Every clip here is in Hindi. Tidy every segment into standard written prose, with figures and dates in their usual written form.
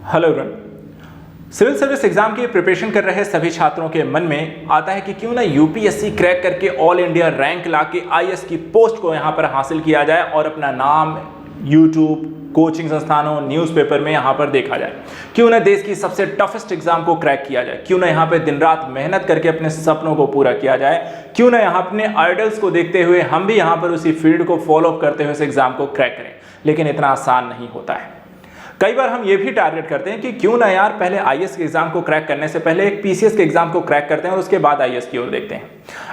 Hello everyone. Civil service exam की प्रिपरेशन कर रहे सभी छात्रों के मन में आता है कि क्यों ना यूपीएससी क्रैक करके ऑल इंडिया रैंक लाके आईएएस की पोस्ट को यहाँ पर हासिल किया जाए और अपना नाम यूट्यूब, कोचिंग संस्थानों, न्यूज़पेपर में यहाँ पर देखा जाए। क्यों ना देश की सबसे टफेस्ट एग्जाम को क्रैक किया जाए। क्यों ना यहाँ पे दिन रात मेहनत करके अपने सपनों को पूरा किया जाए। क्यों ना यहाँ अपने आइडल्स को देखते हुए हम भी यहाँ पर उसी फील्ड को फॉलो अप करते हुए इस एग्जाम को क्रैक करें। लेकिन इतना आसान नहीं होता है। कई बार हम ये भी टारगेट करते हैं कि क्यों ना यार पहले आईएएस के एग्जाम को क्रैक करने से पहले एक पीसीएस के एग्जाम को क्रैक करते हैं और उसके बाद आईएएस की ओर देखते हैं।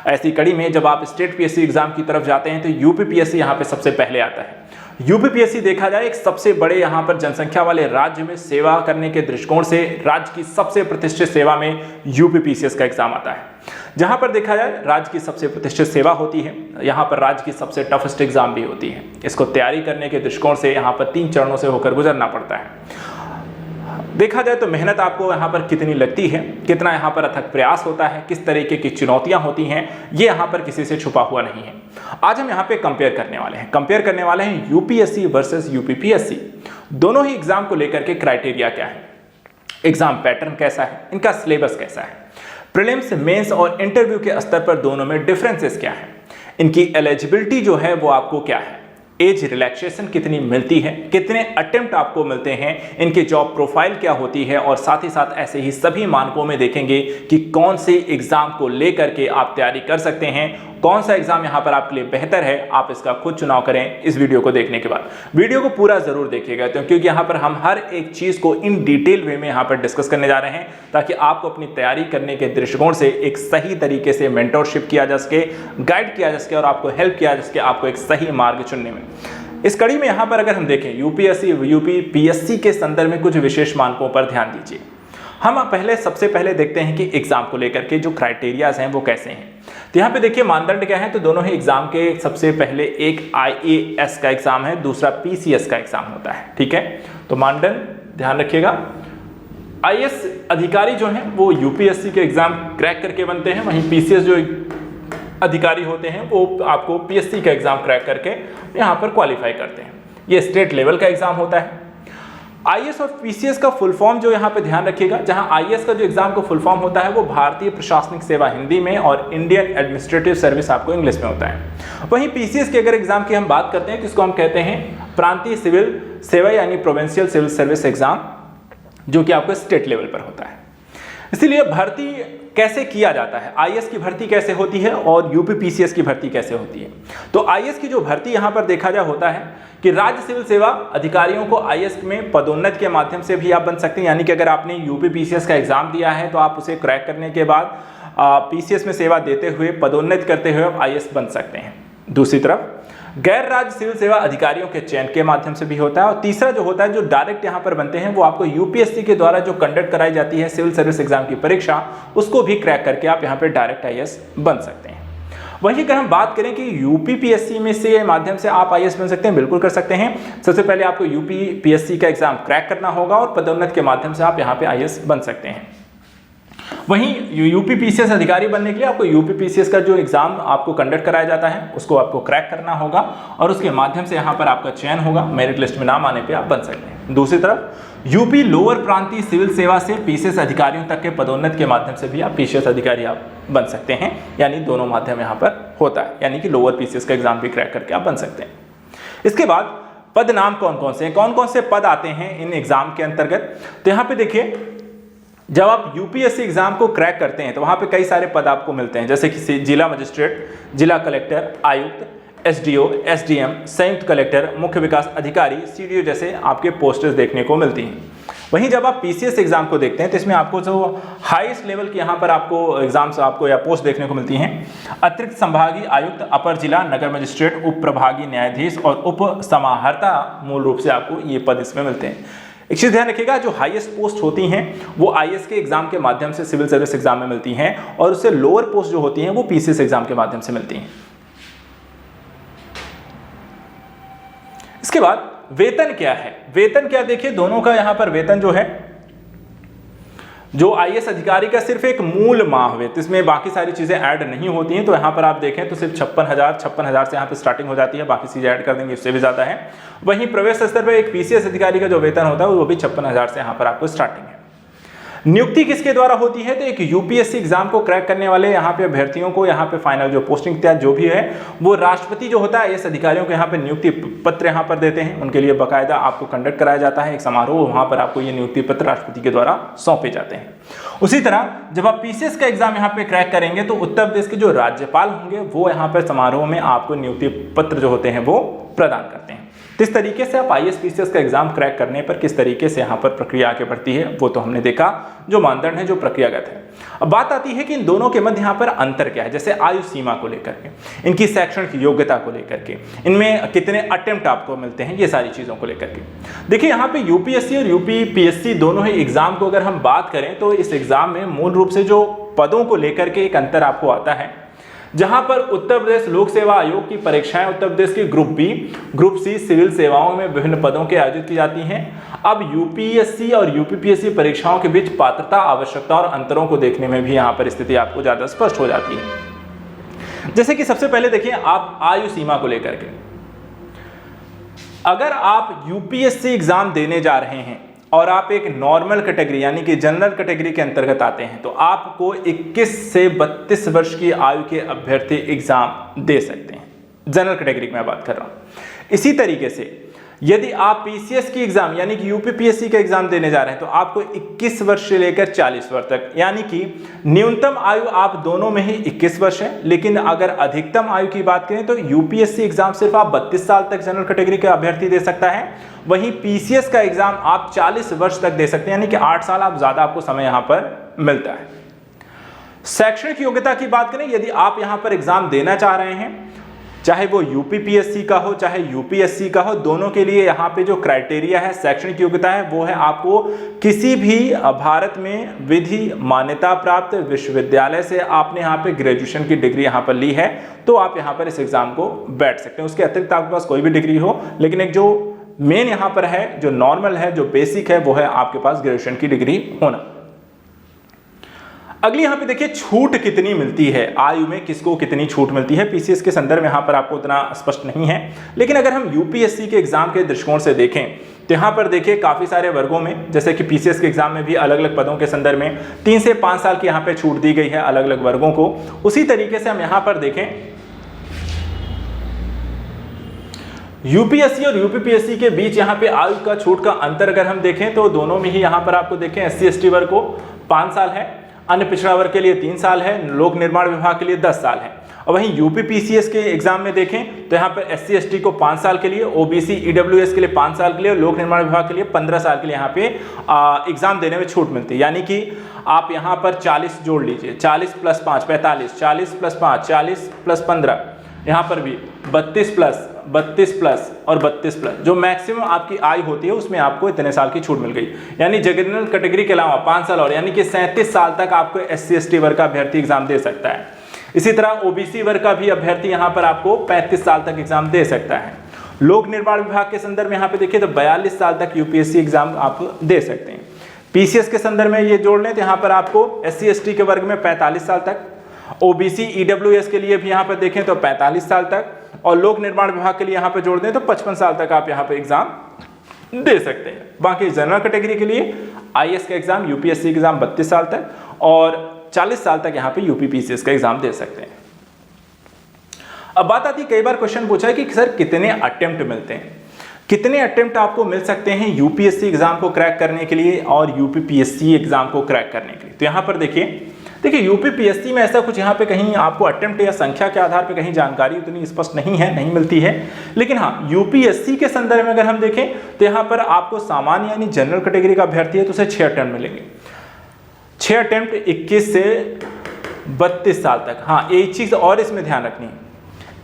ऐसी कड़ी में जब आप स्टेट पीएससी एग्जाम की तरफ जाते हैं तो यूपीपीएससी यहाँ पे सबसे पहले आता है। यूपीपीएससी देखा जाए एक सबसे बड़े यहाँ पर जनसंख्या वाले राज्य में सेवा करने के दृष्टिकोण से राज्य की सबसे प्रतिष्ठित सेवा में यूपीपीसीएस का एग्जाम आता है। जहां पर देखा जाए राज्य की सबसे प्रतिष्ठित सेवा होती है, यहाँ पर राज्य की सबसे टफेस्ट एग्जाम भी होती है। इसको तैयारी करने के दृष्टिकोण से यहाँ पर 3 चरणों से होकर गुजरना पड़ता है। देखा जाए तो मेहनत आपको यहाँ पर कितनी लगती है, कितना यहाँ पर अथक प्रयास होता है, किस तरीके की चुनौतियां होती हैं, ये यहाँ पर किसी से छुपा हुआ नहीं है। आज हम यहाँ पे कंपेयर करने वाले हैं यूपीएससी वर्सेस यूपीपीएससी। दोनों ही एग्जाम को लेकर के क्राइटेरिया क्या है, एग्जाम पैटर्न कैसा है, इनका सिलेबस कैसा है, प्रीलिम्स, मेंस और इंटरव्यू के स्तर पर दोनों में डिफरेंसेस क्या है, इनकी एलिजिबिलिटी जो है वो आपको क्या है, एज रिलैक्सेशन कितनी मिलती है, कितने अटेम्प्ट आपको मिलते हैं, इनके जॉब प्रोफाइल क्या होती है और साथ ही साथ ऐसे ही सभी मानकों में देखेंगे कि कौन से एग्जाम को लेकर के आप तैयारी कर सकते हैं, कौन सा एग्जाम यहाँ पर आपके लिए बेहतर है। आप इसका खुद चुनाव करें इस वीडियो को देखने के बाद। वीडियो को पूरा जरूर देखिएगा क्योंकि यहाँ पर हम हर एक चीज को इन डिटेल वे में यहाँ पर डिस्कस करने जा रहे हैं ताकि आपको अपनी तैयारी करने के दृष्टिकोण से एक सही तरीके से मेंटरशिप किया जा सके, गाइड किया जा सके और आपको हेल्प किया जा सके आपको एक सही मार्ग चुनने में। इस कड़ी में यहाँ पर अगर हम देखें यूपीपीएससी के संदर्भ में कुछ विशेष मानकों पर ध्यान दीजिए। हम सबसे पहले देखते हैं कि एग्जाम को लेकर के जो क्राइटेरियाज हैं वो कैसे हैं। तो यहाँ पे देखिए मानदंड क्या है। तो दोनों ही एग्जाम के सबसे पहले एक आईएएस का एग्जाम है, दूसरा पीसीएस का एग्जाम होता है। ठीक है, तो मानदंड ध्यान रखिएगा। आईएएस अधिकारी जो हैं वो यूपीएससी के एग्जाम क्रैक करके बनते हैं, वहीं पीसीएस जो अधिकारी होते हैं वो आपको पीएससी का एग्जाम क्रैक करके यहाँ पर क्वालिफाई करते हैं। ये स्टेट लेवल का एग्जाम होता है। आईएएस और पीसीएस का फुल फॉर्म जो यहाँ पे ध्यान रखिएगा, जहाँ आईएएस का जो एग्जाम का फुल फॉर्म होता है वो भारतीय प्रशासनिक सेवा हिंदी में और इंडियन एडमिनिस्ट्रेटिव सर्विस आपको इंग्लिश में होता है। वहीं पीसीएस के अगर एग्जाम की हम बात करते हैं तो इसको हम कहते हैं प्रांतीय सिविल सेवा यानी प्रोविंशियल सिविल सर्विस एग्जाम, जो कि आपको स्टेट लेवल पर होता है। इसीलिए भर्ती कैसे किया जाता है, आईएएस की भर्ती कैसे होती है और यूपीपीसीएस की भर्ती कैसे होती है। तो आईएएस की जो भर्ती यहाँ पर देखा जा होता है कि राज्य सिविल सेवा अधिकारियों को आईएएस में पदोन्नति के माध्यम से भी आप बन सकते हैं। यानी कि अगर आपने यूपीपीसीएस का एग्जाम दिया है तो आप उसे क्रैक करने के बाद पीसीएस में सेवा देते हुए पदोन्नति करते हुए आप आईएएस बन सकते हैं। दूसरी तरफ गैर राज्य सिविल सेवा अधिकारियों के चयन के माध्यम से भी होता है। और तीसरा जो होता है जो डायरेक्ट यहाँ पर बनते हैं वो आपको यूपीएससी के द्वारा जो कंडक्ट कराई जाती है सिविल सर्विस एग्जाम की परीक्षा, उसको भी क्रैक करके आप यहाँ पे डायरेक्ट आईएएस बन सकते हैं। वहीं अगर हम बात करें कि यूपीपीएससी में से माध्यम से आप आईएएस बन सकते हैं, बिल्कुल कर सकते हैं। सबसे पहले आपको यूपीपीएससी का एग्जाम क्रैक करना होगा और पदोन्नति के माध्यम से आप यहाँ पे आईएएस बन सकते हैं। वहीं यूपीपीसीएस अधिकारी बनने के लिए आपको यूपीपीसीएस का जो एग्जाम आपको कंडक्ट कराया जाता है उसको आपको क्रैक करना होगा और उसके माध्यम से यहाँ पर आपका चयन होगा, मेरिट लिस्ट में नाम आने पे आप बन सकते हैं। दूसरी तरफ यूपी लोअर प्रांतीय सिविल सेवा से पीसीएस अधिकारियों तक के पदोन्नति के माध्यम से भी आप पीसीएस अधिकारी आप बन सकते हैं। यानी दोनों माध्यम यहाँ पर होता है, यानी कि लोअर पीसीएस का एग्जाम भी क्रैक करके आप बन सकते हैं। इसके बाद पद नाम कौन कौन से हैं, कौन कौन से पद आते हैं इन एग्जाम के अंतर्गत। तो यहाँ पे देखिए जब आप यूपीएससी एग्जाम को क्रैक करते हैं तो वहां पे कई सारे पद आपको मिलते हैं, जैसे कि जिला मजिस्ट्रेट, जिला कलेक्टर, आयुक्त, एसडीओ, एसडीएम, संयुक्त कलेक्टर, मुख्य विकास अधिकारी, सीडीओ जैसे आपके पोस्टर्स देखने को मिलती हैं। वहीं जब आप पीसीएस एग्जाम को देखते हैं तो इसमें आपको जो हाईएस्ट लेवल की यहाँ पर आपको एग्जाम्स आपको या पोस्ट देखने को मिलती हैं, अतिरिक्त संभागीय आयुक्त, अपर जिला नगर मजिस्ट्रेट, उप प्रभागीय न्यायाधीश और उप समाहर्ता, मूल रूप से आपको ये पद इसमें मिलते हैं। एक चीज ध्यान रखिएगा, जो हाईएस्ट पोस्ट होती हैं वो आईएएस के एग्जाम के माध्यम से सिविल सर्विस एग्जाम में मिलती हैं और उससे लोअर पोस्ट जो होती हैं वो पीसीएस एग्जाम के माध्यम से मिलती हैं। इसके बाद वेतन क्या है, वेतन क्या देखिए दोनों का यहाँ पर वेतन जो है जो आईएएस अधिकारी का सिर्फ एक मूल माह वेतन, इसमें बाकी सारी चीजें ऐड नहीं होती हैं। तो यहाँ पर आप देखें तो सिर्फ 56,000 से यहाँ पे स्टार्टिंग हो जाती है, बाकी चीजें ऐड कर देंगे इससे भी ज्यादा है। वहीं प्रवेश स्तर पर एक पीसीएस अधिकारी का जो वेतन होता है वो भी 56,000 से यहाँ पर आपको स्टार्टिंग है। नियुक्ति किसके द्वारा होती है? तो एक यूपीएससी एग्जाम को क्रैक करने वाले यहाँ पे अभ्यर्थियों को यहाँ पे फाइनल जो पोस्टिंग इत्यादि जो भी है वो राष्ट्रपति जो होता है इस अधिकारियों को यहाँ पे नियुक्ति पत्र यहाँ पर देते हैं। उनके लिए बाकायदा आपको कंडक्ट कराया जाता है एक समारोह, वहां पर आपको ये नियुक्ति पत्र राष्ट्रपति के द्वारा सौंपे जाते हैं। उसी तरह जब आप पीसीएस का एग्जाम यहाँ पे क्रैक करेंगे तो उत्तर प्रदेश के जो राज्यपाल होंगे वो यहाँ पर समारोह में आपको नियुक्ति पत्र जो होते हैं वो प्रदान करते हैं। इस तरीके से आप आईएएस पीसीएस का एग्जाम क्रैक करने पर किस तरीके से यहाँ पर प्रक्रिया आगे बढ़ती है वो तो हमने देखा, जो मानदंड है, जो प्रक्रियागत है। अब बात आती है कि इन दोनों के मध्य यहाँ पर अंतर क्या है, जैसे आयु सीमा को लेकर के, इनकी शैक्षणिक योग्यता को लेकर के, इनमें कितने अटेम्प्ट आपको मिलते हैं, ये सारी चीजों को लेकर के। देखिए यहाँ पे यूपीएससी और यूपीपीएससी दोनों ही एग्जाम को अगर हम बात करें तो इस एग्जाम में मूल रूप से जो पदों को लेकर के एक अंतर आपको आता है, जहां पर उत्तर प्रदेश लोक सेवा आयोग की परीक्षाएं उत्तर प्रदेश की group B, group C civil सेवाओं में विभिन्न पदों के आयोजित की जाती हैं। अब यूपीएससी और यूपीपीएससी परीक्षाओं के बीच पात्रता, आवश्यकता और अंतरों को देखने में भी यहां पर स्थिति आपको ज्यादा स्पष्ट हो जाती है। जैसे कि सबसे पहले देखिए आप आयु सीमा को लेकर के, अगर आप यूपीएससी एग्जाम देने जा रहे हैं और आप एक नॉर्मल कैटेगरी यानी कि जनरल कैटेगरी के अंतर्गत आते हैं तो आपको 21 से 32 वर्ष की आयु के अभ्यर्थी एग्जाम दे सकते हैं। जनरल कैटेगरी की मैं बात कर रहा हूं। इसी तरीके से यदि आप पीसीएस की एग्जाम यानी कि यूपीपीएससी का एग्जाम देने जा रहे हैं तो आपको 21 वर्ष से लेकर 40 वर्ष तक, यानी कि न्यूनतम आयु आप दोनों में ही 21 वर्ष है, लेकिन अगर अधिकतम आयु की बात करें तो यूपीएससी एग्जाम सिर्फ आप 32 साल तक जनरल कैटेगरी का अभ्यर्थी दे सकता है, वहीं पीसीएस का एग्जाम आप 40 वर्ष तक दे सकते हैं, यानी कि 8 साल आप ज्यादा आपको समय यहां पर मिलता है। शैक्षणिक योग्यता की बात करें, यदि आप यहां पर एग्जाम देना चाह रहे हैं, चाहे वो यूपीपीएससी का हो चाहे यूपीएससी का हो, दोनों के लिए यहाँ पे जो क्राइटेरिया है शैक्षणिक योग्यता है वो है आपको किसी भी भारत में विधि मान्यता प्राप्त विश्वविद्यालय से आपने यहाँ पे ग्रेजुएशन की डिग्री यहाँ पर ली है तो आप यहाँ पर इस एग्जाम को बैठ सकते हैं। उसके अतिरिक्त आपके पास कोई भी डिग्री हो, लेकिन एक जो मेन यहाँ पर है, जो नॉर्मल है, जो बेसिक है, वो है आपके पास ग्रेजुएशन की डिग्री होना। अगली यहां पे देखिए छूट कितनी मिलती है, आयु में किसको कितनी छूट मिलती है। पीसीएस के संदर्भ में यहां पर आपको उतना स्पष्ट नहीं है, लेकिन अगर हम यूपीएससी के एग्जाम के दृष्टिकोण से देखें तो यहां पर देखिए काफी सारे वर्गों में, जैसे कि पीसीएस के एग्जाम में भी अलग अलग पदों के संदर्भ में 3 से 5 साल की यहां पे छूट दी गई है अलग अलग वर्गों को। उसी तरीके से हम यहां पर देखें यूपीएससी और यूपीपीएससी के बीच यहाँ पे आयु का छूट का अंतर अगर हम देखें तो दोनों में ही यहाँ पर आपको देखें एससी एसटी वर्ग को 5 साल है, अन्य पिछड़ा वर्ग के लिए 3 साल है, लोक निर्माण विभाग के लिए 10 साल है। और वहीं यूपीपीसीएस के एग्जाम में देखें तो यहाँ पर एससी एसटी को 5 साल के लिए, ओबीसी ईडब्ल्यूएस के लिए 5 साल के लिए, लोक निर्माण विभाग के लिए 15 साल के लिए यहाँ पे एग्जाम देने में छूट मिलती है। यानी कि आप यहाँ पर 40 जोड़ लीजिए, 40 + 5 45, 40 + 5 40 + 15, यहाँ पर भी 32 प्लस और 32 प्लस, जो मैक्सिमम आपकी आयु होती है उसमें आपको इतने साल की छूट मिल गई। यानी जनरल कैटेगरी के अलावा 5 साल और, यानी कि 37 साल तक आपको एससी एसटी वर्ग का अभ्यर्थी एग्जाम दे सकता है। इसी तरह ओबीसी वर्ग का भी अभ्यर्थी यहाँ पर आपको 35 साल तक एग्जाम दे सकता है। लोक निर्माण विभाग के संदर्भ में यहाँ पे देखिए तो 42 साल तक यूपीएससी एग्जाम आप दे सकते हैं। पीसीएस के संदर्भ में ये जोड़ लें तो यहाँ पर आपको एससी एसटी के वर्ग में 45 साल तक, ओबीसी ईडब्ल्यूएस के लिए भी यहाँ पर देखें तो 45 साल तक, और लोक निर्माण विभाग के लिए यहाँ पे जोड़ दें तो 55 साल तक आप यहाँ पे एग्जाम दे सकते हैं। बाकी जनरल कैटेगरी के लिए आईएएस का एग्जाम, यूपीएससी एग्जाम 32 साल तक और 40 साल तक यहाँ पे यूपीपीसीएस का एग्जाम दे सकते हैं। अब बात आती है, कई बार क्वेश्चन पूछा है कि सर कितने अटेम्प्ट मिलते हैं, कितने अटेम्प्ट आपको मिल सकते हैं यूपीएससी एग्जाम को क्रैक करने के लिए और यूपीपीएससी एग्जाम को क्रैक करने के लिए। तो यहाँ पर देखिए यूपीपीएससी में ऐसा कुछ यहाँ पे कहीं आपको अटेम्प्ट या संख्या के आधार पे कहीं जानकारी उतनी स्पष्ट नहीं मिलती है, लेकिन हाँ यूपीएससी के संदर्भ में अगर हम देखें तो यहाँ पर आपको सामान्य यानी जनरल कैटेगरी का अभ्यर्थी है तो उसे 6 अटेम्प्ट मिलेंगे। 6 अटेम्प्ट 21 से 32 साल तक। हाँ एक चीज और इसमें ध्यान रखनी है,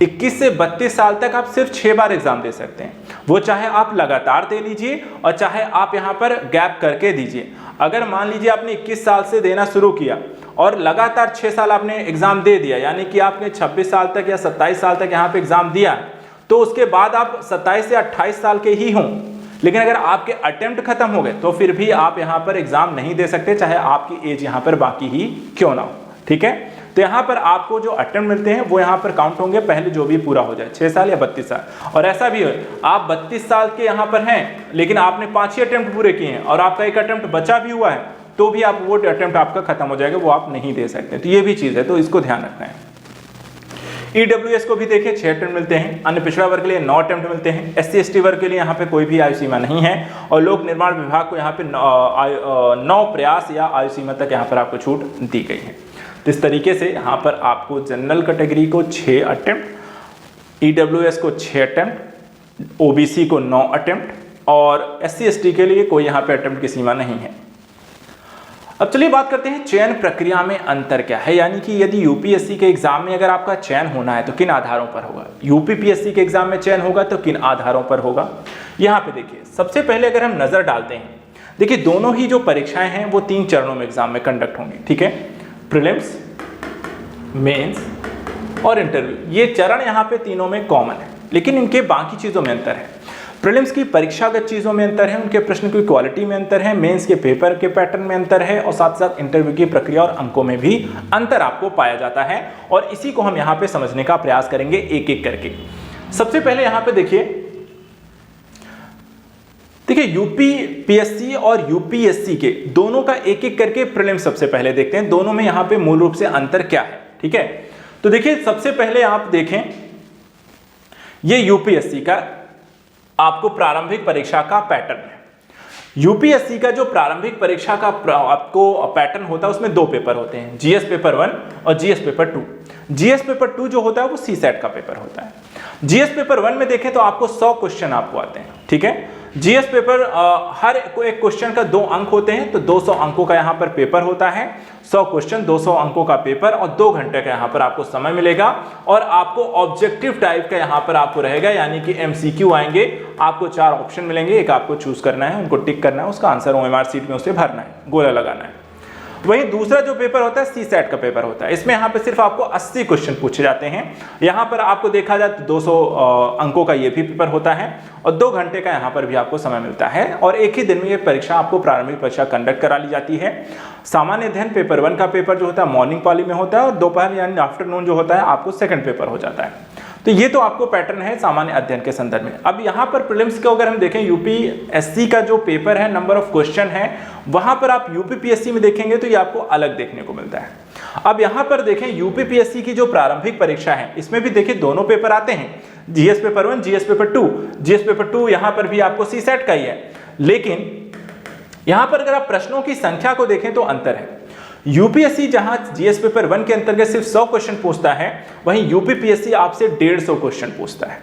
21 से 32 साल तक आप सिर्फ 6 बार एग्जाम दे सकते हैं, वो चाहे आप लगातार दे लीजिए और चाहे आप यहाँ पर गैप करके दीजिए। अगर मान लीजिए आपने 21 साल से देना शुरू किया और लगातार 6 साल आपने एग्जाम दे दिया, यानी कि आपने 26 साल तक या 27 साल तक यहाँ पे एग्जाम दिया, तो उसके बाद आप 27 से 28 साल के ही हों लेकिन अगर आपके अटेम्प्ट खत्म हो गए तो फिर भी आप यहाँ पर एग्जाम नहीं दे सकते, चाहे आपकी एज यहाँ पर बाकी ही क्यों ना हो। ठीक है, तो यहाँ पर आपको जो अटेम्प्ट मिलते हैं वो यहाँ पर काउंट होंगे, पहले जो भी पूरा हो जाए 6 साल या 32 साल। और ऐसा भी हो आप 32 साल के यहाँ पर हैं लेकिन आपने 5 ही अटेम्प्ट पूरे किए हैं और आपका एक अटेम्प्ट बचा भी हुआ है, तो भी आप वो अटेम्प्ट आपका खत्म हो जाएगा, वो आप नहीं दे सकते। तो ये भी चीज़ है, तो इसको ध्यान रखना है। ईडब्ल्यूएस को भी देखिए 6 अटेम्प्ट मिलते हैं, अन्य पिछड़ा वर्ग के लिए 9 अटेम्प्ट मिलते हैं, SC ST वर्ग के लिए यहाँ पे कोई भी आयु सीमा नहीं है, और लोक निर्माण विभाग को यहाँ पे 9 प्रयास या आयु सीमा तक यहाँ पर आपको छूट दी गई है। तो इस तरीके से यहाँ पर आपको जनरल कैटेगरी को 6 अटेम्प्ट, ईडब्ल्यूएस को 6 अटेम्प्ट, ओबीसी को 9 अटेम्प्ट और SC ST के लिए कोई यहाँ पे अटेम्प्ट की सीमा नहीं है। अब चलिए बात करते हैं चयन प्रक्रिया में अंतर क्या है, यानी कि यदि यूपीएससी के एग्जाम में अगर आपका चयन होना है तो किन आधारों पर होगा, यूपीपीएससी के एग्जाम में चयन होगा तो किन आधारों पर होगा। यहाँ पे देखिए सबसे पहले अगर हम नजर डालते हैं, देखिए दोनों ही जो परीक्षाएं हैं वो 3 चरणों में एग्जाम में कंडक्ट होंगी। ठीक है, प्रीलिम्स, मेंस और इंटरव्यू, ये चरण यहाँ पे तीनों में कॉमन है, लेकिन इनके बाकी चीजों में अंतर है। प्रीलिम्स की परीक्षागत चीजों में अंतर है, उनके प्रश्न की क्वालिटी में अंतर है, मेंस के पेपर के पैटर्न में अंतर है और साथ साथ इंटरव्यू की प्रक्रिया और अंकों में भी अंतर आपको पाया जाता है। और इसी को हम यहाँ पे समझने का प्रयास करेंगे एक एक करके। सबसे पहले यहाँ पे देखिए यूपीपीएससी और यूपीएससी के दोनों का एक एक करके प्रीलिम्स सबसे पहले देखते हैं, दोनों में यहाँ पे मूल रूप से अंतर क्या है। ठीक है, तो देखिए सबसे पहले आप देखें ये यूपीएससी का आपको प्रारंभिक परीक्षा का पैटर्न है। यूपीएससी का जो प्रारंभिक परीक्षा का आपको पैटर्न होता है उसमें 2 पेपर होते हैं, जीएस पेपर 1 और जीएस पेपर 2। जीएस पेपर 2 जो होता है वो सीसेट का पेपर होता है। जीएस पेपर 1 में देखें तो आपको 100 क्वेश्चन आपको आते हैं। ठीक है, जीएस पेपर हर एक क्वेश्चन का 2 अंक होते हैं, तो 200 अंकों का यहाँ पर पेपर होता है, 100 क्वेश्चन 200 अंकों का पेपर और 2 घंटे का यहाँ पर आपको समय मिलेगा। और आपको ऑब्जेक्टिव टाइप का यहाँ पर आपको रहेगा, यानी कि एमसीक्यू आएंगे, आपको 4 ऑप्शन मिलेंगे, एक आपको चूज करना है, उनको टिक करना है, उसका आंसर ओएमआर सीट में उसे भरना है, गोला लगाना है। वहीं दूसरा जो पेपर होता है सीसेट का पेपर होता है, इसमें यहाँ पे सिर्फ आपको 80 क्वेश्चन पूछे जाते हैं। यहाँ पर आपको देखा जाए तो 200 अंकों का ये भी पेपर होता है और 2 घंटे का यहाँ पर भी आपको समय मिलता है और एक ही दिन में ये परीक्षा आपको प्रारंभिक परीक्षा कंडक्ट करा ली जाती है। सामान्य अध्ययन पेपर 1 का पेपर जो होता है मॉर्निंग पाली में होता है और दोपहर यानी आफ्टरनून जो होता है आपको सेकंड पेपर हो जाता है। तो ये तो आपको पैटर्न है सामान्य अध्ययन के संदर्भ में। अब यहाँ पर प्रीलिम्स को अगर हम देखें, यूपीएससी का जो पेपर है, नंबर ऑफ क्वेश्चन है, वहां पर आप यूपीपीएससी में देखेंगे तो ये आपको अलग देखने को मिलता है। अब यहाँ पर देखें यूपीपीएससी की जो प्रारंभिक परीक्षा है, इसमें भी देखिए दोनों पेपर आते हैं, GS paper 1, GS paper 2। GS paper 2 यहाँ पर भी आपको सीसेट का ही है, लेकिन यहाँ पर अगर आप प्रश्नों की संख्या को देखें तो अंतर है। यूपीएससी जहां जीएस पेपर 1 के अंतर्गत सिर्फ 100 क्वेश्चन पूछता है, वहीं यूपीपीएससी आपसे 150 क्वेश्चन पूछता है।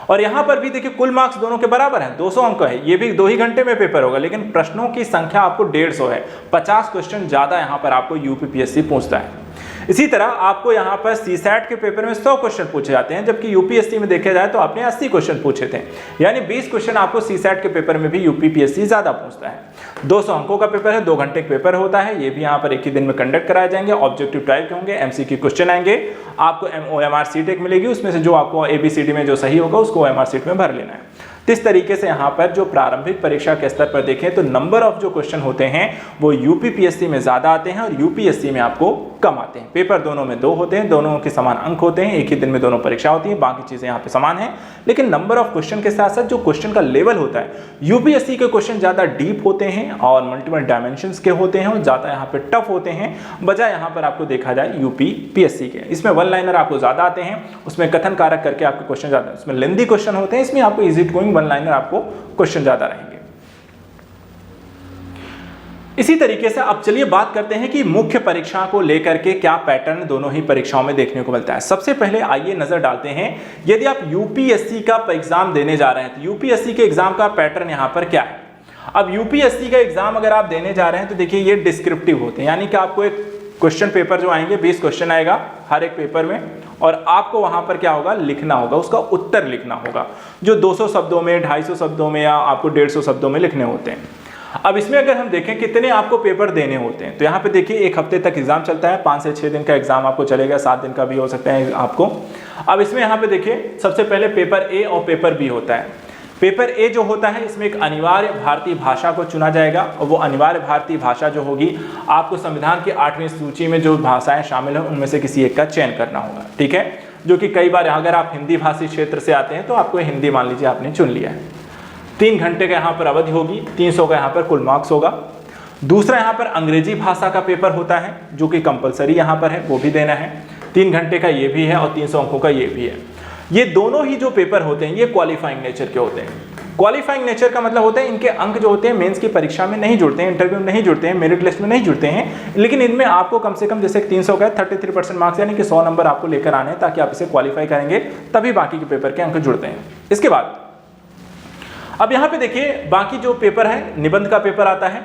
और यहां पर भी देखिए कुल मार्क्स दोनों के बराबर हैं, 200 अंक है, ये भी 2 ही घंटे में पेपर होगा, लेकिन प्रश्नों की संख्या आपको 150 है, 50 क्वेश्चन ज्यादा यहां पर आपको यूपीपीएससी पूछता है। इसी तरह आपको यहाँ पर सीसेट के पेपर में 100 क्वेश्चन पूछे जाते हैं, जबकि यूपीएससी में देखा जाए तो आपने 80 क्वेश्चन पूछे थे, यानी 20 क्वेश्चन आपको सीसेट के पेपर में भी यूपीपीएससी ज्यादा पूछता है। 200 अंकों का पेपर है, 2 घंटे का पेपर होता है, ये भी यहाँ पर एक ही दिन में कंडक्ट कराए जाएंगे। ऑब्जेक्टिव टाइप के होंगे, एमसीक्यू क्वेश्चन आएंगे, आपको ओएमआर सीट एक मिलेगी, उसमें से जो आपको एबीसीडी में जो सही होगा उसको ओएमआर सीट में भर लेना है। तो इस तरीके से यहाँ पर जो प्रारंभिक परीक्षा के स्तर पर देखें तो नंबर ऑफ जो क्वेश्चन होते हैं वो यूपीपीएससी में ज्यादा आते हैं और यूपीएससी में आपको कम आते हैं। पेपर दोनों में 2 होते हैं, दोनों के समान अंक होते हैं, एक ही दिन में दोनों परीक्षा होती है, बाकी चीजें यहाँ पे समान है, लेकिन नंबर ऑफ क्वेश्चन के साथ साथ जो क्वेश्चन का लेवल होता है, यूपीएससी के क्वेश्चन ज्यादा डीप होते हैं और मल्टीपल डायमेंशंस के होते हैं और ज्यादा यहाँ पे टफ होते हैं, बजाय यहाँ पर आपको देखा जाए यूपीपीएससी के। इसमें 1 लाइनर आपको ज्यादा आते हैं, उसमें कथन कारक करके आपके क्वेश्चन ज्यादा, उसमें लेंथी क्वेश्चन होते हैं, इसमें आपको इजी गोइंग 1 लाइनर आपको क्वेश्चन ज्यादा रहेंगे। इसी तरीके से अब चलिए बात करते हैं कि मुख्य परीक्षा को लेकर के क्या पैटर्न दोनों ही परीक्षाओं में देखने को मिलता है। सबसे पहले आइए नजर डालते हैं, यदि आप यूपीएससी का एग्जाम देने जा रहे हैं तो यूपीएससी के एग्जाम का पैटर्न यहां पर क्या है। अब यूपीएससी का एग्जाम अगर आप देने जा रहे हैं तो देखिए ये डिस्क्रिप्टिव होते हैं, यानी कि आपको एक क्वेश्चन पेपर जो आएंगे 20 क्वेश्चन आएगा हर एक पेपर में और आपको वहां पर क्या होगा, लिखना होगा, उसका उत्तर लिखना होगा, जो 200 शब्दों में, 250 शब्दों में या आपको 150 शब्दों में लिखने होते हैं। अब इसमें अगर हम देखें कितने आपको पेपर देने होते हैं तो यहाँ पे देखिए 1 हफ्ते तक एग्जाम चलता है, 5 से 6 दिन का एग्जाम आपको चलेगा, 7 दिन का भी हो सकता है आपको। अब इसमें यहाँ पे देखिए सबसे पहले पेपर ए और पेपर बी होता है। पेपर ए जो होता है इसमें एक अनिवार्य भारतीय भाषा को चुना जाएगा और वो अनिवार्य भारतीय भाषा जो होगी आपको संविधान की 8वीं सूची में जो भाषाएं शामिल हैं उनमें से किसी एक का चयन करना होगा, ठीक है। जो कि कई बार अगर आप हिंदी भाषी क्षेत्र से आते हैं तो आपको हिंदी मान लीजिए आपने चुन लिया है। 3 घंटे का यहाँ पर अवधि होगी, 300 का यहाँ पर कुल मार्क्स होगा। दूसरा यहाँ पर अंग्रेजी भाषा का पेपर होता है जो कि कंपलसरी यहाँ पर है, वो भी देना है। 3 घंटे का ये भी है और 300 अंकों का ये भी है। ये दोनों ही जो पेपर होते हैं ये क्वालिफाइंग नेचर के होते हैं। क्वालिफाइंग नेचर का मतलब होता है इनके अंक जो होते हैं मेंस की परीक्षा में नहीं जुड़ते हैं, इंटरव्यू में नहीं जुड़ते हैं, मेरिट लिस्ट में नहीं जुड़ते हैं, लेकिन इनमें आपको कम से कम जैसे 300 का 33% मार्क्स यानी कि 100 नंबर आपको लेकर आने हैं ताकि आप इसे क्वालिफाई करेंगे तभी बाकी के पेपर के अंक जुड़ते हैं। इसके बाद अब यहाँ पे देखिए बाकी जो पेपर है निबंध का पेपर आता है,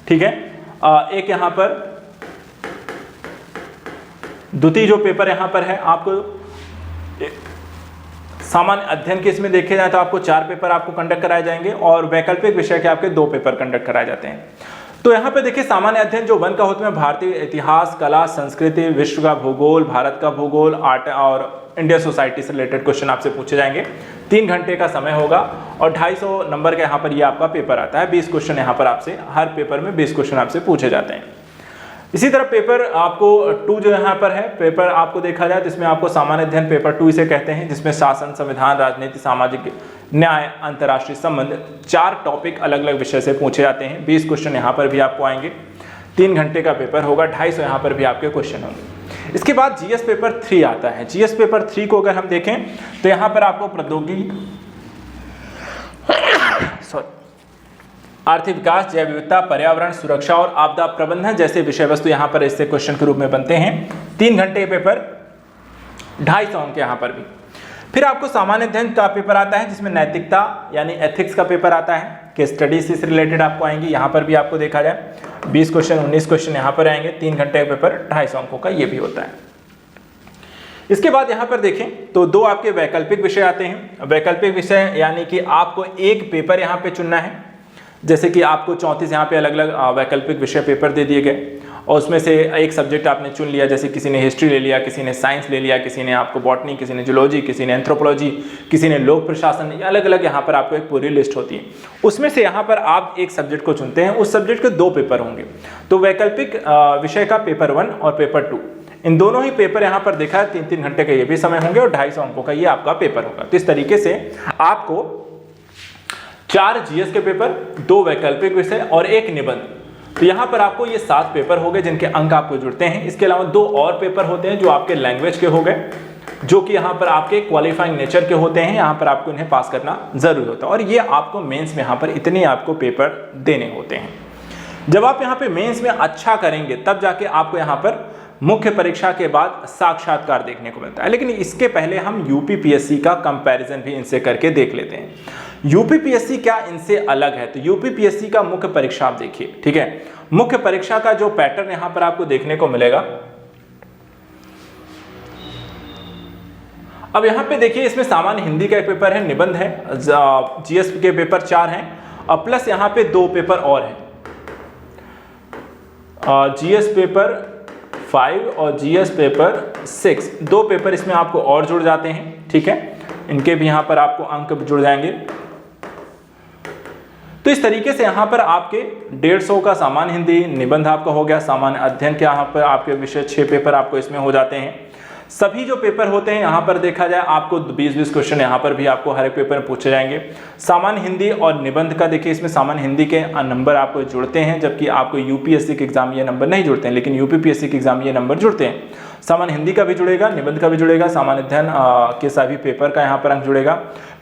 ठीक है। एक यहाँ पर द्वितीय जो पेपर यहाँ पर है आपको सामान्य अध्ययन के इसमें देखे जाए तो आपको 4 पेपर आपको कंडक्ट कराए जाएंगे और वैकल्पिक विषय के आपके 2 पेपर कंडक्ट कराए जाते हैं। तो यहाँ पे देखिए सामान्य अध्ययन जो 1 का होता है भारतीय इतिहास, कला, संस्कृति, विश्व का भूगोल, भारत का भूगोल, आर्ट और इंडियन सोसाइटी से रिलेटेड क्वेश्चन आपसे पूछे जाएंगे। 3 घंटे का समय होगा और 250 नंबर का यहाँ पर ये आपका पेपर आता है। 20 क्वेश्चन यहाँ पर आपसे हर पेपर में 20 क्वेश्चन आपसे पूछे जाते हैं। इसी तरह पेपर आपको 2 जो यहाँ पर है पेपर आपको देखा जाए तो इसमें आपको सामान्य अध्ययन पेपर 2 इसे कहते हैं, जिसमें शासन, संविधान, राजनीति, सामाजिक न्याय, अंतर्राष्ट्रीय संबंध 4 टॉपिक अलग अलग विषय से पूछे जाते हैं। 20 क्वेश्चन यहाँ पर भी आपको आएंगे। 3 घंटे का पेपर होगा, 250 यहाँ पर भी आपके क्वेश्चन होंगे। इसके बाद जीएस पेपर 3 आता है। जीएस पेपर 3 को अगर हम देखें तो यहाँ पर आपको प्रौद्योगिकी, आर्थिक विकास, जैव विविधता, पर्यावरण, सुरक्षा और आपदा प्रबंधन जैसे विषय वस्तु यहाँ पर इससे क्वेश्चन के रूप में बनते हैं। 3 घंटे पेपर, 250 अंक यहाँ पर भी। फिर आपको सामान्य अध्ययन का पेपर आता है जिसमें नैतिकता यानी एथिक्स का पेपर आता है, केस स्टडी से रिलेटेड आपको आएंगे। यहाँ पर भी आपको देखा जाए 20 क्वेश्चन 19 क्वेश्चन यहाँ पर आएंगे। 3 घंटे का पेपर, 250 अंकों का ये भी होता है। इसके बाद यहाँ पर देखें तो 2 आपके वैकल्पिक विषय आते हैं। वैकल्पिक विषय यानी कि आपको एक पेपर यहाँ पे चुनना है, जैसे कि आपको 34 यहाँ पे अलग अलग वैकल्पिक विषय पेपर दे दिए गए और उसमें से एक सब्जेक्ट आपने चुन लिया, जैसे किसी ने हिस्ट्री ले लिया, किसी ने साइंस ले लिया, किसी ने आपको बॉटनी, किसी ने जूलॉजी, किसी ने एंथ्रोपोलॉजी, किसी ने लोक प्रशासन, अलग अलग यहाँ पर आपको एक पूरी लिस्ट होती है। उसमें से यहाँ पर आप एक सब्जेक्ट को चुनते हैं, उस सब्जेक्ट के 2 पेपर होंगे। तो वैकल्पिक विषय का पेपर 1 और पेपर 2 इन दोनों ही पेपर यहाँ पर देखा है 3-3 घंटे का ये भी समय होंगे और 250 अंकों का ये आपका पेपर होगा। तो इस तरीके से आपको 4 जीएस के पेपर, 2 वैकल्पिक विषय और 1 निबंध, तो यहाँ पर आपको ये 7 पेपर हो गए जिनके अंक आपको जुड़ते हैं। इसके अलावा 2 और पेपर होते हैं जो आपके लैंग्वेज के हो गए, जो कि यहाँ पर आपके क्वालिफाइंग नेचर के होते हैं। यहाँ पर आपको इन्हें पास करना जरूरी होता है और ये आपको मेंस में यहाँ पर इतने आपको पेपर देने होते हैं। जब आप यहाँ पे मेंस में अच्छा करेंगे तब जाके आपको यहाँ पर मुख्य परीक्षा के बाद साक्षात्कार देखने को मिलता है। लेकिन इसके पहले हम यूपीपीएससी का कंपैरिजन भी इनसे करके देख लेते हैं। यूपीपीएससी क्या इनसे अलग है? तो यूपीपीएससी का मुख्य परीक्षा आप देखिए, ठीक है। मुख्य परीक्षा का जो पैटर्न यहां पर आपको देखने को मिलेगा, अब यहां पे देखिए इसमें सामान्य हिंदी का एक पेपर है, निबंध है, जीएस के पेपर 4 हैं और प्लस यहां पे 2 पेपर और हैं, जीएस पेपर 5 और जीएस पेपर 6, 2 पेपर इसमें आपको और जुड़ जाते हैं, ठीक है। इनके भी यहाँ पर आपको अंक जुड़ जाएंगे। तो इस तरीके से यहाँ पर आपके 150 का सामान्य हिंदी, निबंध आपका हो गया, सामान्य अध्ययन के यहाँ पर आपके विषय 6 पेपर आपको इसमें हो जाते हैं। सभी जो पेपर होते हैं यहाँ पर देखा जाए आपको 20-20 क्वेश्चन यहाँ पर भी आपको हर एक पेपर में पूछे जाएंगे। सामान्य हिंदी और निबंध का देखिए इसमें सामान्य हिंदी के नंबर आपको जुड़ते हैं, जबकि आपको यूपीएससी के एग्जाम ये नंबर नहीं जुड़ते हैं, लेकिन यूपीपीएससी के एग्जाम ये नंबर जुड़ते हैं। सामान्य हिंदी का भी जुड़ेगा, निबंध का भी जुड़ेगा, सामान्य अध्ययन के सभी पेपर का यहाँ पर अंक जुड़ेगा।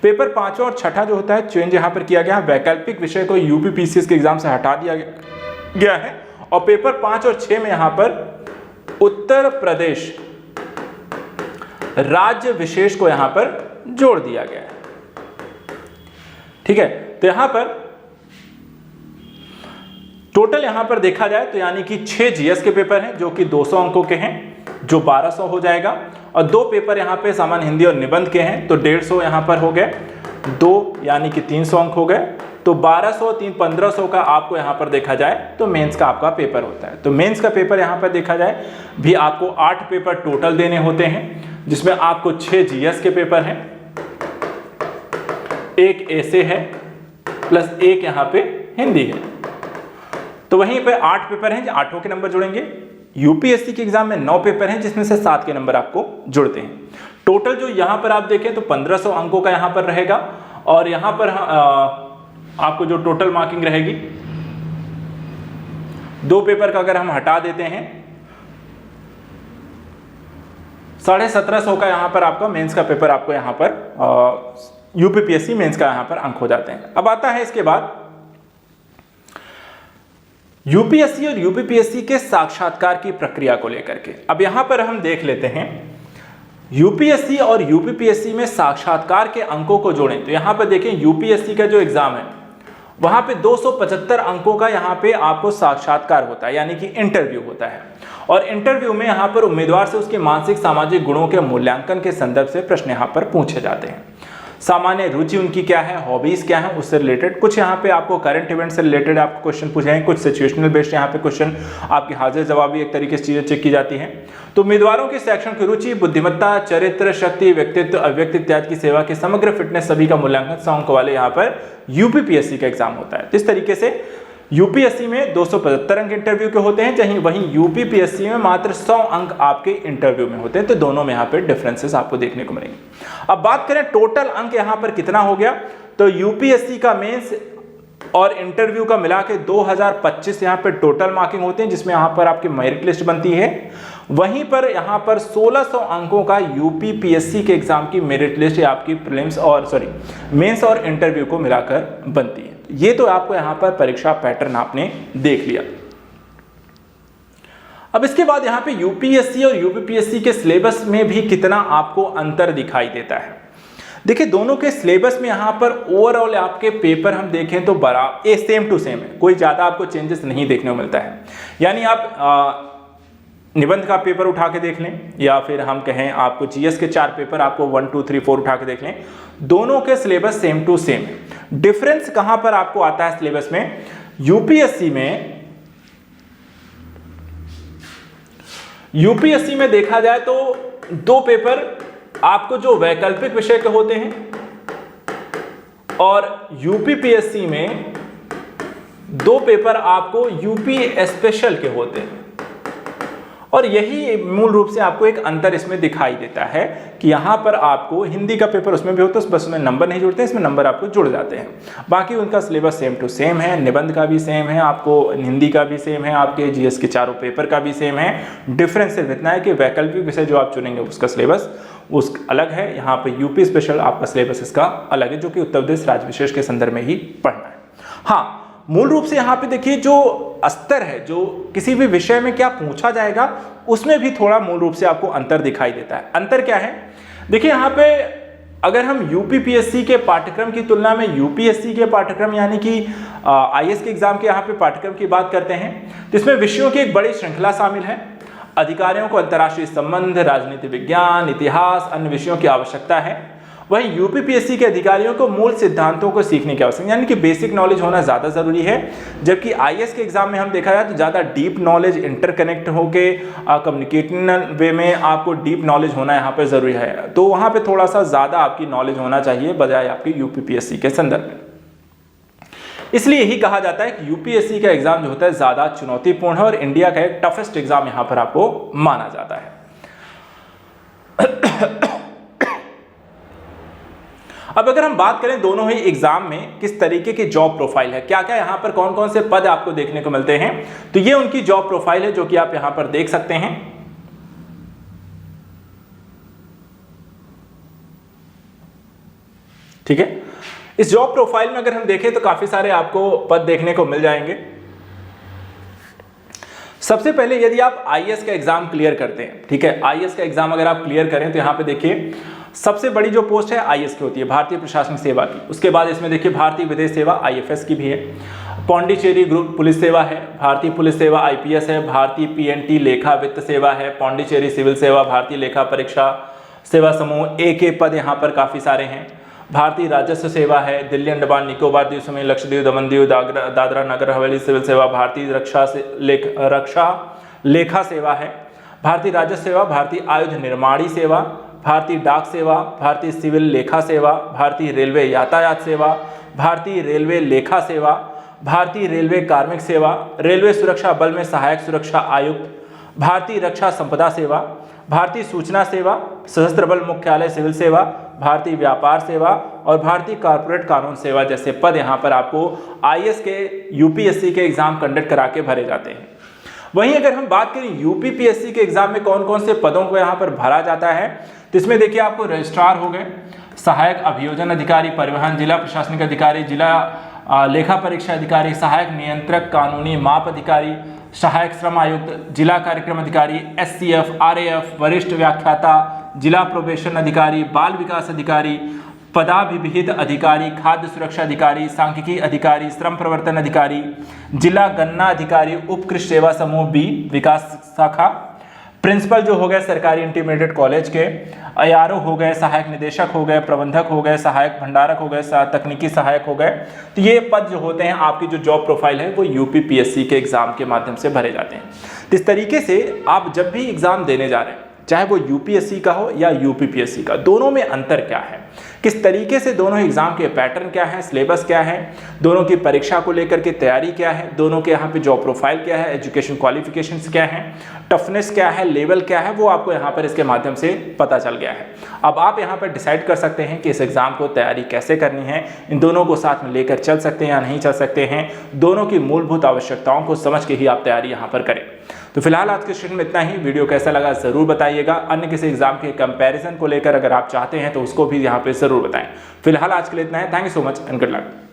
पेपर 5 और 6 जो होता है चेंज यहाँ पर किया गया, वैकल्पिक विषय को यूपीपीसीएस के एग्जाम से हटा दिया गया है और पेपर 5 और 6 में यहाँ पर उत्तर प्रदेश राज्य विशेष को यहां पर जोड़ दिया गया है, ठीक है। तो यहां पर टोटल यहां पर देखा जाए तो यानी कि 6 जीएस के पेपर हैं जो कि 200 अंकों के हैं, जो 1200 हो जाएगा, और 2 पेपर यहां पे सामान्य हिंदी और निबंध के हैं तो 150 यहां पर हो गए, 2 यानी कि 300 अंक हो गए, तो 1200 3 1500 का आपको यहां पर देखा जाए तो मेंस का आपका पेपर होता है। तो मेंस का पेपर यहां पर देखा जाए भी आपको 8 पेपर टोटल देने होते हैं, जिसमें आपको 6 जीएस के पेपर हैं, एक ऐसे है प्लस एक यहाँ पे हिंदी है। तो वहीं पे 8 पेपर हैं, 8 के नंबर जुड़ेंगे। यूपीएससी के एग्जाम में 9 पेपर हैं जिसमें से 7 के नंबर आपको जुड़ते हैं। टोटल जो यहाँ पर आप देखें तो 1500 अंकों का यहाँ पर रहेगा और यहाँ पर आपको जो टोटल मार्किंग रहेगी 2 पेपर का अगर हम हटा देते हैं 1750 का यहाँ पर आपका मेंस का पेपर आपको यहाँ पर यूपीपीएससी मेंस का यहाँ पर अंक हो जाते हैं। अब आता है इसके बाद यूपीएससी और यूपीपीएससी के साक्षात्कार की प्रक्रिया को लेकर के। अब यहां पर हम देख लेते हैं यूपीएससी और यूपीपीएससी में साक्षात्कार के अंकों को जोड़ें तो यहां पर देखें यूपीएससी का जो एग्जाम है वहां पे 275 अंकों का यहां पे आपको साक्षात्कार होता है, यानी कि इंटरव्यू होता है। और इंटरव्यू में यहां पर उम्मीदवार से उसके मानसिक सामाजिक गुणों के मूल्यांकन के संदर्भ से प्रश्न यहां पर पूछे जाते हैं। सामान्य रुचि उनकी क्या है, हॉबीज क्या है, उससे रिलेटेड कुछ यहाँ पे आपको करंट इवेंट से रिलेटेड आपको क्वेश्चन पूछे हैं, कुछ सिचुएशनल बेस्ड यहाँ पे क्वेश्चन आपकी हाजिर जवाबी एक तरीके से चीजें चेक की जाती हैं। तो उम्मीदवारों की शैक्षणिक रुचि, बुद्धिमत्ता, चरित्र, शक्ति, व्यक्तित्व, अव्यक्त इत्यादि की सेवा की समग्र फिटनेस सभी का मूल्यांकन 100 अंक वाले यहाँ पर यूपीपीएससी का एग्जाम होता है। इस तरीके से यूपीएससी में 275 अंक इंटरव्यू के होते हैं, वहीं यूपीपीएससी में मात्र 100 अंक आपके इंटरव्यू में होते हैं। तो दोनों में यहाँ पे डिफरेंसेस आपको देखने को मिलेंगे। अब बात करें टोटल अंक यहाँ पर कितना हो गया, तो यूपीएससी का मेंस और इंटरव्यू का मिला के 2025 यहाँ पे टोटल मार्किंग होते हैं, जिसमें यहाँ पर आपकी मेरिट लिस्ट बनती है। वहीं पर यहाँ पर 1600 अंकों का यूपीपीएससी के एग्जाम की मेरिट लिस्ट आपकी प्रीलिम्स और मेंस और इंटरव्यू को मिलाकर बनती है। ये तो आपको यहाँ पर परीक्षा पैटर्न आपने देख लिया। अब इसके बाद यहाँ पे यूपीएससी और यूपीपीएससी के सिलेबस में भी कितना आपको अंतर दिखाई देता है। देखिए दोनों के सिलेबस में यहाँ पर ओवरऑल आपके पेपर हम देखें तो बराबर सेम टू सेम है, कोई ज़्यादा आपको चेंजेस नहीं देखने को मिलता है। यानी आप निबंध का पेपर उठा के देख लें या फिर हम कहें आपको जीएस के 4 पेपर आपको 1 2 3 4 उठा के देख लें, दोनों के सिलेबस सेम टू सेम है। डिफरेंस कहां पर आपको आता है सिलेबस में, यूपीएससी में देखा जाए तो 2 पेपर आपको जो वैकल्पिक विषय के होते हैं और यूपीपीएससी में 2 पेपर आपको यूपी स्पेशल के होते हैं। और यही मूल रूप से आपको एक अंतर इसमें दिखाई देता है कि यहाँ पर आपको हिंदी का पेपर उसमें भी होता है, बस उसमें नंबर नहीं जुड़ते, इसमें नंबर आपको जुड़ जाते हैं। बाकी उनका सिलेबस सेम टू सेम है, निबंध का भी सेम है, आपको हिंदी का भी सेम है, आपके जीएस के 4 पेपर का भी सेम है। डिफरेंस सिर्फ इतना है कि वैकल्पिक विषय जो आप चुनेंगे उसका सिलेबस उस अलग है, यहाँ पर यूपी स्पेशल आपका सिलेबस इसका अलग है, जो कि उत्तर प्रदेश राज्य विशेष के संदर्भ में ही पढ़ना है। हाँ, मूल रूप से यहाँ पे देखिए जो स्तर है, जो किसी भी विषय में क्या पूछा जाएगा उसमें भी थोड़ा मूल रूप से आपको अंतर दिखाई देता है। अंतर क्या है, देखिए यहाँ पे अगर हम यूपीपीएससी के पाठ्यक्रम की तुलना में यूपीएससी के पाठ्यक्रम यानी कि आईएएस के एग्जाम के यहाँ पे पाठ्यक्रम की बात करते हैं तो इसमें विषयों की एक बड़ी श्रृंखला शामिल है। अधिकारियों को अंतर्राष्ट्रीय संबंध, राजनीति विज्ञान, इतिहास, अन्य विषयों की आवश्यकता है। वहीं यूपीपीएससी के अधिकारियों को मूल सिद्धांतों को सीखने की आवश्यकता, यानी कि बेसिक नॉलेज होना ज़्यादा ज़रूरी है। जबकि आईएएस के एग्जाम में हम देखा जाए तो ज़्यादा डीप नॉलेज, इंटरकनेक्ट होके कम्युनिकेशनल वे में आपको डीप नॉलेज होना यहाँ पर ज़रूरी है। तो वहाँ पे थोड़ा सा ज़्यादा आपकी नॉलेज होना चाहिए बजाय आपके यूपीपीएससी के संदर्भ में। इसलिए यही कहा जाता है कि यूपीएससी का एग्जाम जो होता है ज़्यादा चुनौतीपूर्ण है और इंडिया का एक टफेस्ट एग्जाम यहाँ पर आपको माना जाता है। अब अगर हम बात करें दोनों ही एग्जाम में किस तरीके की जॉब प्रोफाइल है, क्या क्या यहाँ पर कौन कौन से पद आपको देखने को मिलते हैं, तो ये उनकी जॉब प्रोफाइल है जो कि आप यहाँ पर देख सकते हैं। ठीक है, इस जॉब प्रोफाइल में अगर हम देखें तो काफी सारे आपको पद देखने को मिल जाएंगे। सबसे पहले यदि आप आईएएस का एग्जाम क्लियर करते हैं, ठीक है, आईएएस का एग्जाम अगर आप क्लियर करें तो यहाँ पे देखिए सबसे बड़ी जो पोस्ट है आईएएस की होती है, भारतीय प्रशासनिक सेवा की। उसके बाद इसमें देखिए भारतीय विदेश सेवा आईएफएस की भी है, पौंडीचेरी ग्रुप पुलिस सेवा है, भारतीय पुलिस सेवा आईपीएस है, भारतीय पीएनटी लेखा वित्त सेवा है, पौंडीचेरी सिविल सेवा, भारतीय लेखा परीक्षा सेवा समूह ए के पद यहाँ पर काफ़ी सारे हैं, भारतीय राजस्व सेवा है, दिल्ली अंडमान निकोबार द्वीप समूह, लक्षद्वीप, दमन दीव, दादरा नगर हवेली सिविल सेवा, भारतीय रक्षा लेखा सेवा है, भारतीय राजस्व सेवा, भारतीय आयुध निर्माणी सेवा, भारतीय डाक सेवा, भारतीय सिविल लेखा सेवा, भारतीय रेलवे यातायात सेवा, भारतीय रेलवे लेखा सेवा, भारतीय रेलवे कार्मिक सेवा, रेलवे सुरक्षा बल में सहायक सुरक्षा आयुक्त, भारतीय रक्षा संपदा सेवा, भारतीय सूचना सेवा, सशस्त्र बल मुख्यालय सिविल सेवा, भारतीय व्यापार सेवा और भारतीय कॉर्पोरेट कानून सेवा जैसे पद यहाँ पर आपको आईएएस के यूपीएससी के एग्जाम कंडक्ट करा के भरे जाते हैं। वहीं अगर हम बात करें यूपीपीएससी के एग्जाम में कौन कौन से पदों को यहाँ पर भरा जाता है, तो इसमें देखिए आपको रजिस्ट्रार हो गए, सहायक अभियोजन अधिकारी परिवहन, जिला प्रशासनिक अधिकारी, जिला लेखा परीक्षा अधिकारी, सहायक नियंत्रक कानूनी माप अधिकारी, सहायक श्रम आयुक्त, जिला कार्यक्रम अधिकारी, एससीएफ, आरएएफ, वरिष्ठ व्याख्याता, जिला प्रोबेशन अधिकारी, बाल विकास अधिकारी, पदाभिहित अधिकारी, खाद्य सुरक्षा अधिकारी, सांख्यिकी अधिकारी, श्रम प्रवर्तन अधिकारी, जिला गन्ना अधिकारी, उत्कृष्ट सेवा समूह बी विकास शाखा, प्रिंसिपल जो हो गए सरकारी इंटरमीडिएट कॉलेज के, आईआरओ हो गए, सहायक निदेशक हो गए, प्रबंधक हो गए, सहायक भंडारक हो गए, तकनीकी सहायक हो गए। तो ये पद जो होते हैं आपकी जो जॉब प्रोफाइल है वो यूपीपीएससी के एग्जाम के माध्यम से भरे जाते हैं। तो इस तरीके से आप जब भी एग्जाम देने जा रहे हैं, चाहे वो यूपीएससी का हो या यूपीपीएससी का, दोनों में अंतर क्या है, किस तरीके से दोनों एग्जाम के पैटर्न क्या है, सिलेबस क्या है, दोनों की परीक्षा को लेकर के तैयारी क्या है, दोनों के यहाँ पे जॉब प्रोफाइल क्या है, एजुकेशन क्वालिफिकेशंस क्या है, टफनेस क्या है, लेवल क्या है, वो आपको यहाँ पर इसके माध्यम से पता चल गया है। अब आप यहाँ पर डिसाइड कर सकते हैं कि इस एग्जाम को तैयारी कैसे करनी है, इन दोनों को साथ में लेकर चल सकते हैं या नहीं चल सकते हैं, दोनों की मूलभूत आवश्यकताओं को समझ के ही आप तैयारी यहाँ पर करें। तो फिलहाल आज के सेशन में इतना ही। वीडियो कैसा लगा जरूर बताइएगा। अन्य किसी एग्जाम के कंपैरिजन को लेकर अगर आप चाहते हैं तो उसको भी यहाँ पे जरूर बताएं। फिलहाल आज के लिए इतना है। Thank you so much and good luck.